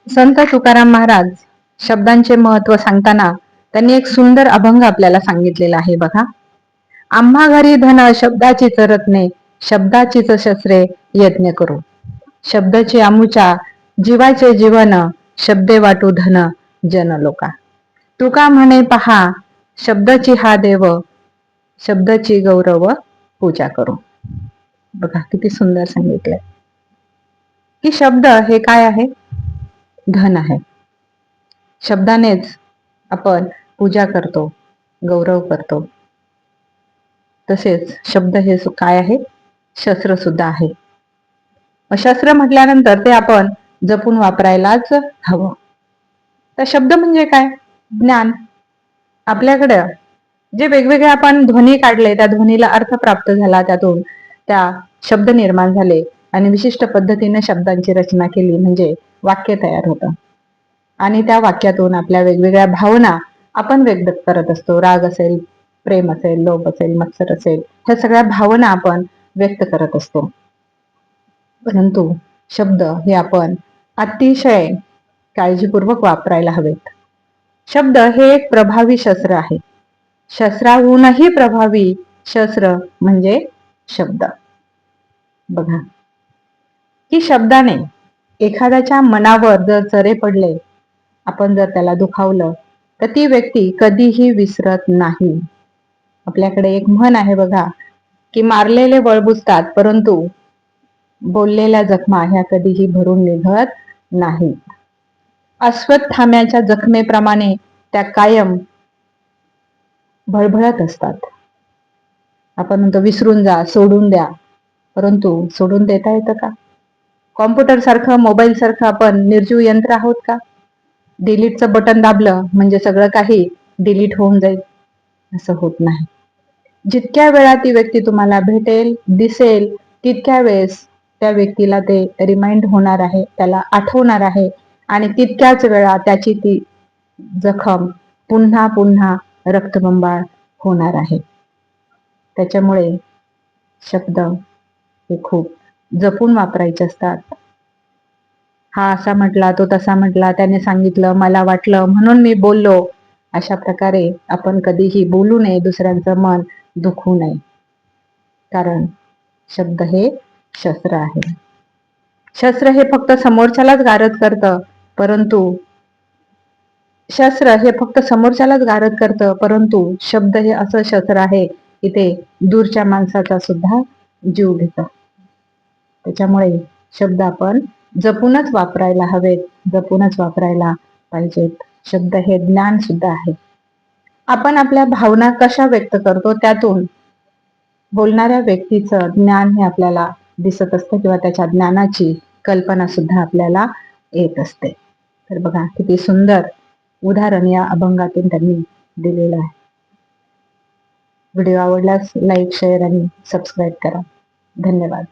संत तुकाराम महाराज शब्दांचे महत्व सांगताना त्यांनी एक सुंदर अभंग आपल्याला सांगितलेला आहे बघा. आम्हा घरी धन शब्दाची चरतने, शब्दाचीच शस्त्रे यज्ञ करू. शब्दाची आमुच्या जीवाचे जीवन, शब्दे वाटू धन जन लोका. तुका म्हणे पहा, शब्दाची हा देव, शब्दाची गौरव पूजा करू. बघा किती सुंदर सांगितलंय की शब्द हे काय आहे, धन आहे. शब्दानेच आपण पूजा करतो, गौरव करतो. तसेच शब्द हे काय आहे, शस्त्र सुद्धा आहे. शस्त्र म्हटल्यानंतर ते आपण जपून वापरायलाच हवं. तर शब्द म्हणजे काय, ज्ञान. आपल्याकडे जे वेगवेगळे आपण ध्वनी काढले, त्या ध्वनीला अर्थ प्राप्त झाला, त्यातून त्या शब्द निर्माण झाले आणि विशिष्ट पद्धतीने शब्दांची रचना केली म्हणजे वाक्य तयार होतं. आणि त्या वाक्यातून आपल्या वेगवेगळ्या भावना आपण व्यक्त करत असतो. राग असेल, प्रेम असेल, लोभ असेल, मत्सर असेल, ह्या सगळ्या भावना आपण व्यक्त करत असतो. परंतु शब्द हे आपण अतिशय काळजीपूर्वक वापरायला हवेत. शब्द हे एक प्रभावी शस्त्र आहे. शस्त्राहूनही प्रभावी शस्त्र म्हणजे शब्द. बघा की शब्दाने एखाद्याच्या मनावर जर चरे पडले, आपण जर त्याला दुखावलं, तर ती व्यक्ती कधीही विसरत नाही. आपल्याकडे एक म्हण आहे बघा की मारलेले बळबुजतात, परंतु बोललेल्या जखमा ह्या कधीही भरून निघत नाहीत. अश्वत्थाम्याच्या जखमेप्रमाणे त्या कायम भळभळत असतात. आपण म्हणतो विसरून जा, सोडून द्या, परंतु सोडून देता येतं का? कॉम्प्युटर सारखं, मोबाईल सारखं आपण निर्जीव यंत्र आहोत का? डिलीटचं बटन दाबलं म्हणजे सगळं काही डिलीट होऊन जाईल, असं होत नाही. जितक्या वेळा ती व्यक्ती तुम्हाला भेटेल, दिसेल, तितक्या वेळेस त्या व्यक्तीला ते रिमाइंड होणार आहे, त्याला आठवणार आहे आणि तितक्याच वेळा त्याची ती जखम पुन्हा पुन्हा रक्तबंबाळ होणार आहे. त्याच्यामुळे शब्द हे खूप जपून वापरायचे असतात. हा असा म्हटला, तो तसा म्हटला, त्याने सांगितलं, मला वाटलं म्हणून मी बोललो, अशा प्रकारे आपण कधीही बोलू नये, दुसऱ्यांचं मन दुखवू नये. कारण शब्द हे शस्त्र आहे. शस्त्र हे फक्त समोरच्यालाच गारद करतं, परंतु शब्द हे असं शस्त्र आहे की ते दूरच्या माणसाचा सुद्धा जीव घेतं. त्याच्यामुळे शब्द आपण जपूनच वापरायला हवेत, जपूनच वापरायला पाहिजेत. शब्द हे ज्ञान सुद्धा आहे. आपण आपल्या भावना कशा व्यक्त करतो, त्यातून बोलणाऱ्या व्यक्तीचं ज्ञान हे आपल्याला दिसत असतं किंवा त्याच्या ज्ञानाची कल्पना सुद्धा आपल्याला येत असते. तर बघा किती सुंदर उदाहरण या अभंगातून त्यांनी दिलेलं आहे. व्हिडिओ आवडल्यास लाईक, शेअर आणि सबस्क्राईब करा. धन्यवाद.